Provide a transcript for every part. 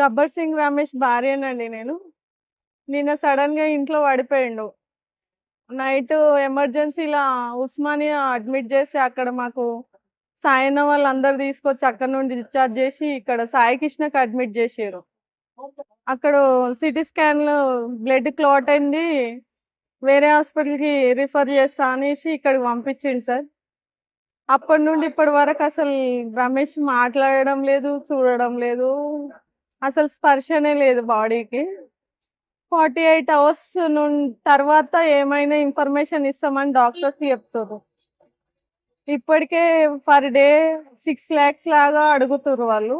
గబ్బర్ సింగ్ రమేష్ భార్యనండి నేను. నిన్న సడన్‌గా ఇంట్లో పడిపోయిండు. నైటు ఎమర్జెన్సీ‌లా ఉస్మానియా అడ్మిట్ చేసి అక్కడ మాకు సాయన్న వాళ్ళందరూ తీసుకొచ్చి అక్కడి నుండి డిశ్చార్జ్ చేసి ఇక్కడ సాయి కృష్ణకి అడ్మిట్ చేసిర్రు. అక్కడ సిటీ స్కాన్‌లో బ్లడ్ క్లాట్ అయింది. వేరే హాస్పిటల్‌కి రిఫర్ చేస్తా అనేసి ఇక్కడికి పంపించిండు సార్. అప్పటి నుండి ఇప్పటి వరకు అసలు రమేష్ మాట్లాడడం లేదు, చూడడం లేదు. అసలు స్పర్శనే లేదు బాడీకి. 48 అవర్స్ తర్వాత ఏమైనా ఇన్ఫర్మేషన్ ఇస్తామని డాక్టర్స్ చెప్తుర్రు. ఇప్పటికే పర్ డే 6 లాక్స్ లాగా అడుగుతుర్రు వాళ్ళు.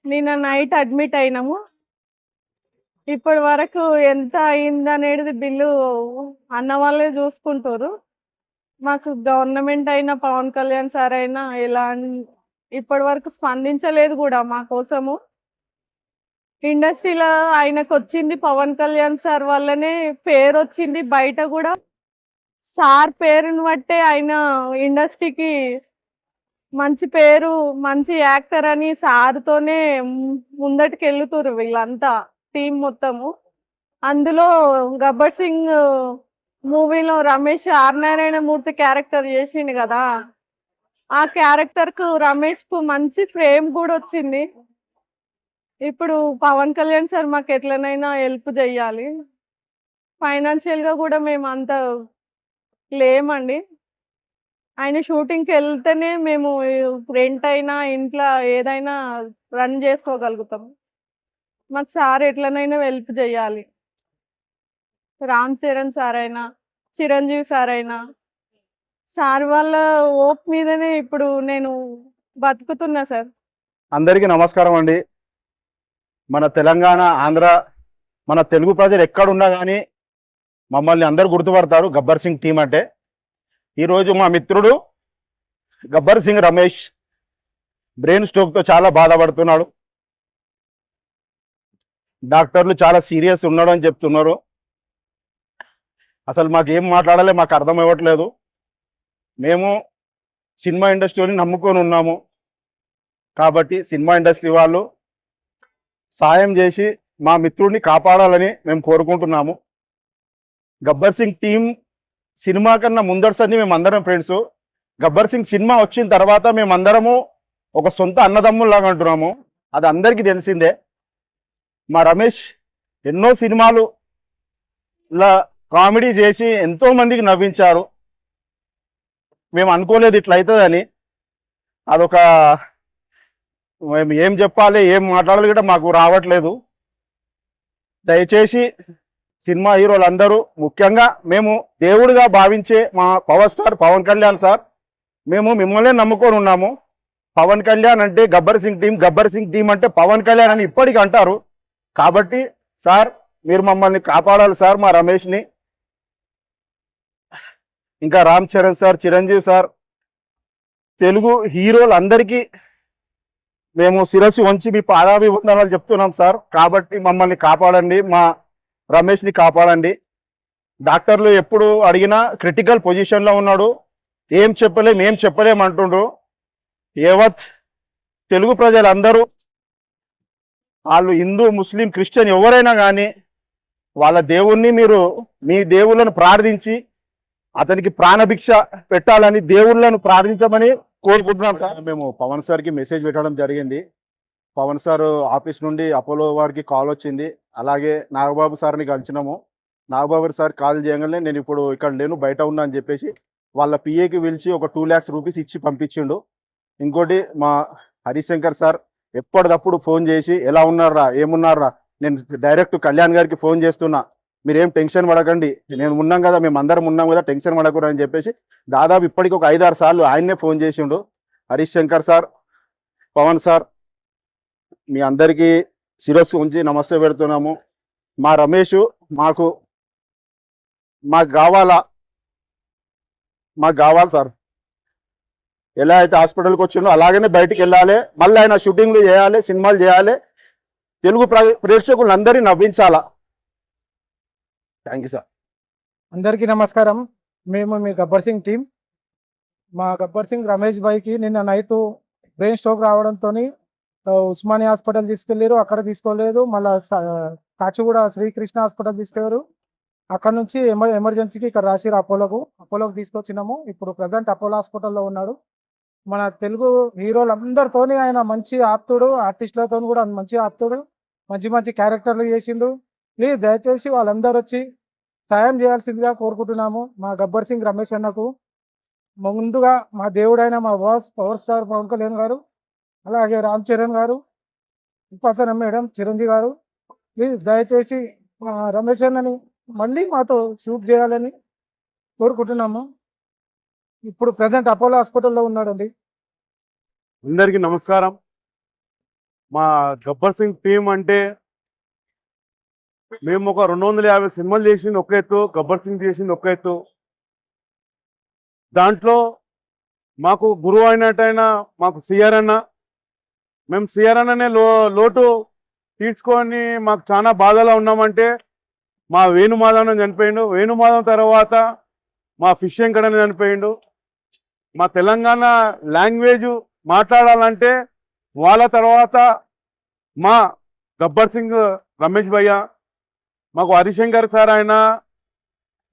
నిన్న నైట్ అడ్మిట్ అయినాము. ఇప్పటి వరకు ఎంత అయిందనేది బిల్లు అన్న వాళ్ళే చూసుకుంటుర్రు. మాకు గవర్నమెంట్ అయినా, పవన్ కళ్యాణ్ సార్ అయినా ఇప్పటి వరకు స్పందించలేదు కూడా మా కోసము. ఇండస్ట్రీలో ఆయనకొచ్చింది పవన్ కళ్యాణ్ సార్ వల్లనే పేరొచ్చింది. బయట కూడా సార్ పేరుని బట్టే ఆయన ఇండస్ట్రీకి మంచి పేరు, మంచి యాక్టర్ అని సార్‌తోనే ముందటికెళ్తుర్రు వీళ్ళంతా టీమ్ మొత్తము. అందులో 'గబ్బర్ సింగ్' మూవీలో రమేష్ ఆర్ నారాయణమూర్తి క్యారెక్టర్ చేసిండు కదా! ఆ క్యారెక్టర్‌కు రమేష్‌కు మంచి ఫేమ్ కూడా వచ్చింది. ఇప్పుడు పవన్ కళ్యాణ్ సార్ మాకు ఎట్లనైనా హెల్ప్ చేయాలి. ఫైనాన్షియల్‌గా కూడా మేము అంత లేమండి. ఆయన షూటింగ్‌కెళ్తేనే మేము రెంట్ అయినా, ఇంట్లో ఏదైనా రన్ చేసుకోగలుగుతాం. మాకు సార్ ఎట్లనైనా హెల్ప్ చేయాలి. రామ్ చరణ్ సార్ అయినా, చిరంజీవి సార్ అయినా, సార్ వాళ్ళ హోప్ మీదనే ఇప్పుడు నేను బతుకుతున్నా సార్. అందరికీ నమస్కారం అండి. మన తెలంగాణ, ఆంధ్ర, మన తెలుగు ప్రజలు ఎక్కడున్నా కానీ మమ్మల్ని అందరూ గుర్తుపడతారు గబ్బర్ సింగ్ టీం అంటే. ఈరోజు మా మిత్రుడు గబ్బర్ సింగ్ రమేష్ బ్రెయిన్ స్ట్రోక్తో చాలా బాధపడుతున్నాడు. డాక్టర్లు చాలా సీరియస్ ఉన్నాడు అని చెప్తున్నారు. అసలు మాకు ఏం మాట్లాడాలి మాకు అర్థం అవ్వట్లేదు. మేము సినిమా ఇండస్ట్రీని నమ్ముకొని ఉన్నాము కాబట్టి సినిమా ఇండస్ట్రీ వాళ్ళు సాయం చేసి మా మిత్రుడిని కాపాడాలని మేము కోరుకుంటున్నాము. గబ్బర్ సింగ్ టీం సినిమా కన్నా ముందరసంది మేమందరం ఫ్రెండ్స్. గబ్బర్ సింగ్ సినిమా వచ్చిన తర్వాత మేమందరము ఒక సొంత అన్నదమ్ముల్లాగా అంటున్నాము. అది అందరికీ తెలిసిందే. మా రమేష్ ఎన్నో సినిమాలు కామెడీ చేసి ఎంతో మందికి నవ్వించారు. మేము అనుకోలేదు ఇట్లా అవుతుందని. అదొక మేము ఏం చెప్పాలి, ఏం మాట్లాడాలి కూడా మాకు రావట్లేదు. దయచేసి సినిమా హీరోలందరూ, ముఖ్యంగా మేము దేవుడిగా భావించే మా power star Pawan Kalyan sir, మేము మిమ్మల్నే నమ్ముకొని ఉన్నాము. పవన్ కళ్యాణ్ అంటే గబ్బర్ సింగ్ టీం, గబ్బర్ సింగ్ టీం అంటే పవన్ కళ్యాణ్ అని ఇప్పటికీ అంటారు. కాబట్టి సార్ మీరు మమ్మల్ని కాపాడాలి సార్, మా రమేష్ని. ఇంకా రామ్ చరణ్ సార్, చిరంజీవి సార్, తెలుగు హీరోలందరికీ మేము శిరస్సు వంచి మీ పాదాభివందనాలు చెప్తున్నాం సార్. కాబట్టి మమ్మల్ని కాపాడండి, మా రమేష్ని కాపాడండి. డాక్టర్లు ఎప్పుడు అడిగినా క్రిటికల్ పొజిషన్లో ఉన్నాడు, ఏం చెప్పలేం అంటుండ్రు. యావత్ తెలుగు ప్రజలందరూ, వాళ్ళు హిందూ, ముస్లిం, క్రిస్టియన్ ఎవరైనా కానీ వాళ్ళ దేవుణ్ణి మీరు మీ దేవుళ్ళను ప్రార్థించి అతనికి ప్రాణభిక్ష పెట్టాలని దేవుళ్ళను ప్రార్థించమని కోరుకుంటున్నాం సార్. మేము పవన్ సార్కి మెసేజ్ పెట్టడం జరిగింది. పవన్ సార్ ఆఫీస్ నుండి అపోలో వారికి కాల్ వచ్చింది. అలాగే నాగబాబు సార్ని కలిసినాము. నాగబాబు సార్ కాల్ చేయగానే నేను ఇప్పుడు ఇక్కడ లేను, బయట ఉన్నా అని చెప్పేసి వాళ్ళ పిఏకి పిలిచి ఒక 2 lakhs రూపీస్ ఇచ్చి పంపించిండు. ఇంకోటి మా హరిశంకర్ సార్ ఎప్పటికప్పుడు ఫోన్ చేసి ఎలా ఉన్నారా, ఏమున్నారా, నేను డైరెక్ట్ కళ్యాణ్ గారికి ఫోన్ చేస్తున్నా, మీరేం టెన్షన్ పడకండి, నేను ఉన్నాం కదా, మేము అందరం ఉన్నాం కదా, టెన్షన్ పడకూడదు అని చెప్పేసి దాదాపు ఇప్పటికి ఒక 5-6 సార్లు ఆయన్నే ఫోన్ చేసిండు. హరీష్ శంకర్ సార్, పవన్ సార్, మీ అందరికీ శిరస్సు ఉంచి నమస్తే పెడుతున్నాము. మా రమేష్ మాకు కావాలి సార్. ఎలా అయితే హాస్పిటల్కి వచ్చిండో అలాగనే బయటికి వెళ్ళాలి, మళ్ళీ ఆయన షూటింగ్లు చేయాలి, సినిమాలు చేయాలి, తెలుగు ప్రేక్షకులందరినీ నవ్వించాలా. Thank you sir. అందరికీ నమస్కారం. మేము మీ గబ్బర్ సింగ్ టీం. మా గబ్బర్ సింగ్ రమేష్ భాయ్కి నిన్న నైట్ బ్రెయిన్ స్ట్రోక్ రావడంతో ఉస్మానియా హాస్పిటల్ తీసుకెళ్ళారు, అక్కడ తీసుకోలేదు. మళ్ళీ కాచిగూడ శ్రీకృష్ణ హాస్పిటల్ తీసుకెళ్ళారు. అక్కడ నుంచి ఎమర్జెన్సీకి ఇక్కడ రాసిరు అపోలోకి తీసుకొచ్చినాము. ఇప్పుడు ప్రజెంట్ అపోలో హాస్పిటల్లో ఉన్నాడు. మన తెలుగు హీరోలందరితోని ఆయన మంచి ఆప్తుడు, ఆర్టిస్టులతో కూడా మంచి ఆప్తుడు, మంచి మంచి క్యారెక్టర్లు చేసిండు. ప్లీజ్ దయచేసి వాళ్ళందరూ వచ్చి సాయం చేయాల్సిందిగా కోరుకుంటున్నాము. మా గబ్బర్ సింగ్ రమేష్ అన్నకు ముందుగా మా దేవుడైన మా boss power star Pawan Kalyan garu, అలాగే రామ్ చరణ్ గారు, ఉపాసన మేడం, చిరంజీవి గారు, ప్లీజ్ దయచేసి మా రమేష్ అన్నని మళ్ళీ మాతో షూట్ చేయాలని కోరుకుంటున్నాము. ఇప్పుడు ప్రజెంట్ అపోలో హాస్పిటల్లో ఉన్నాడండి. అందరికీ నమస్కారం. మా గబ్బర్ సింగ్ టీం అంటే మేము ఒక 250 సినిమాలు చేసింది ఒక ఎత్తు, గబ్బర్ సింగ్ చేసింది ఒక ఎత్తు. దాంట్లో మాకు గురువు అయినట్టయినా మాకు సిఆర్ అన్న, మేము సిఆర్ అన్ననే లోటు తీర్చుకొని మాకు చాలా బాధలో ఉన్నామంటే మా వేణుమాధవ్ చనిపోయిండు. వేణుమాధవ్ తర్వాత మా ఫిష్ వెంకటన్న చనిపోయిండు. మా తెలంగాణ లాంగ్వేజ్ మాట్లాడాలంటే వాళ్ళ తర్వాత మా గబ్బర్ సింగ్ రమేష్ భయ్య, మాకు హరిశంకర్ సార్ అయినా,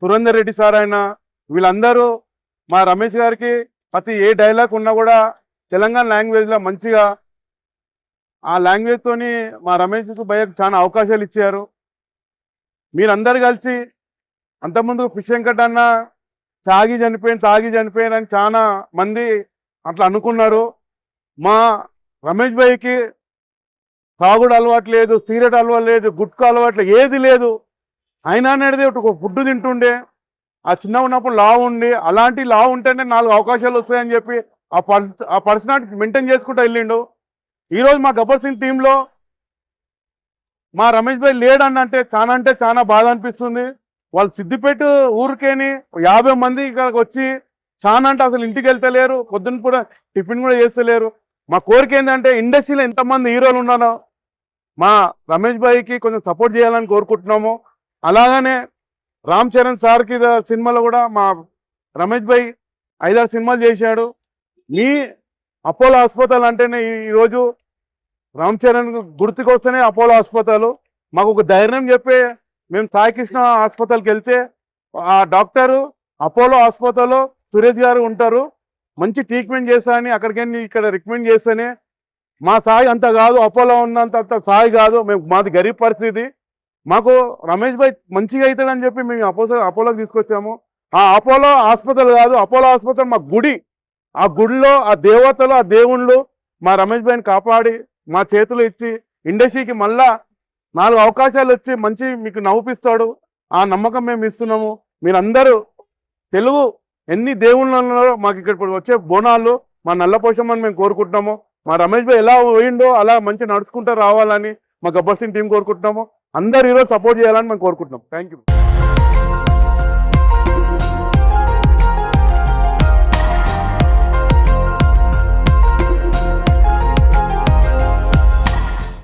సురేందర్ రెడ్డి సార్ అయినా, వీళ్ళందరూ మా రమేష్ గారికి ప్రతి ఏ డైలాగ్ ఉన్నా కూడా తెలంగాణ లాంగ్వేజ్లో మంచిగా ఆ లాంగ్వేజ్తోని మా రమేష్ భయ్యకు చాలా అవకాశాలు ఇచ్చారు. మీరందరు కలిసి అంతకుముందు ఫిష్ వెంకట్ అన్న తాగి చనిపోయిన అని చాలా మంది అట్లా అనుకున్నారు. మా రమేష్ భయ్యకి తాగుడు అలవాటు లేదు, సిగరెట్ అలవాటు లేదు, గుట్కా అలవాటు లేదు, ఏది లేదు. అయినా అనేది ఒక ఫుడ్ తింటుండే. ఆ చిన్న ఉన్నప్పుడు లావు ఉండి, అలాంటి లావు ఉంటేనే 4 అవకాశాలు వస్తాయని చెప్పి ఆ పర్సనాలిటీ మెయింటైన్ చేసుకుంటూ వెళ్ళిండు. ఈరోజు మా గబ్బర్ సింగ్ టీంలో మా రమేష్ భాయ్ లేడని అంటే చాలా బాధ అనిపిస్తుంది. వాళ్ళు సిద్దిపేట ఊరికేని 50 మంది ఇక్కడికి వచ్చి చాలా అంటే అసలు ఇంటికి వెళ్తలేరు, పొద్దున్న కూడా టిఫిన్ కూడా చేస్తలేరు. మా కోరిక ఏంటంటే ఇండస్ట్రీలో ఎంతమంది హీరోలు ఉన్నారో మా రమేష్ భాయ్కి కొంచెం సపోర్ట్ చేయాలని కోరుకుంటున్నాము. అలాగనే రామ్ చరణ్ సార్కి సినిమాలో కూడా మా రమేష్ భాయ్ 5-6 సినిమాలు చేశాడు. మీ అపోలో హాస్పిటల్ అంటేనే ఈరోజు రామ్ చరణ్ గుర్తుకొస్తేనే అపోలో హాస్పిటల్. మాకు ఒక ధైర్యం చెప్పే మేము సాయికృష్ణ హాస్పిటల్కి వెళ్తే ఆ డాక్టరు అపోలో హాస్పిటల్లో సురేష్ గారు ఉంటారు, మంచి ట్రీట్మెంట్ చేస్తానని అక్కడికి ఇక్కడ రికమెండ్ చేస్తేనే మా సాయి అంత కాదు, అపోలో ఉన్నంత సాయి కాదు, మాది గరీబ్ పరిస్థితి. మాకు రమేష్ భాయ్ మంచిగా అవుతాడని చెప్పి మేము అపోలోకి తీసుకొచ్చాము. ఆ అపోలో హాస్పిటల్ కాదు, అపోలో హాస్పిటల్ మా గుడి. ఆ గుడిలో ఆ దేవతలు, ఆ దేవుళ్ళు మా రమేష్ భాయ్ని కాపాడి మా చేతులు ఇచ్చి ఇండస్ట్రీకి మళ్ళా 4 అవకాశాలు వచ్చి మంచి మీకు నవ్వుపిస్తాడు. ఆ నమ్మకం మేము ఇస్తున్నాము. మీరందరూ తెలుగు ఎన్ని దేవుళ్ళలో మాకు ఇక్కడ వచ్చే బోనాలు మా నల్లపోషమని మేము కోరుకుంటున్నాము. మా రమేష్ భాయ్ ఎలా పోయిండో అలా మంచి నడుచుకుంటూ రావాలని మా గబ్బర్ సింగ్ టీం కోరుకుంటున్నాము. అందరు ఈరోజు సపోర్ట్ చేయాలని మేము కోరుకుంటున్నాం. Thank you.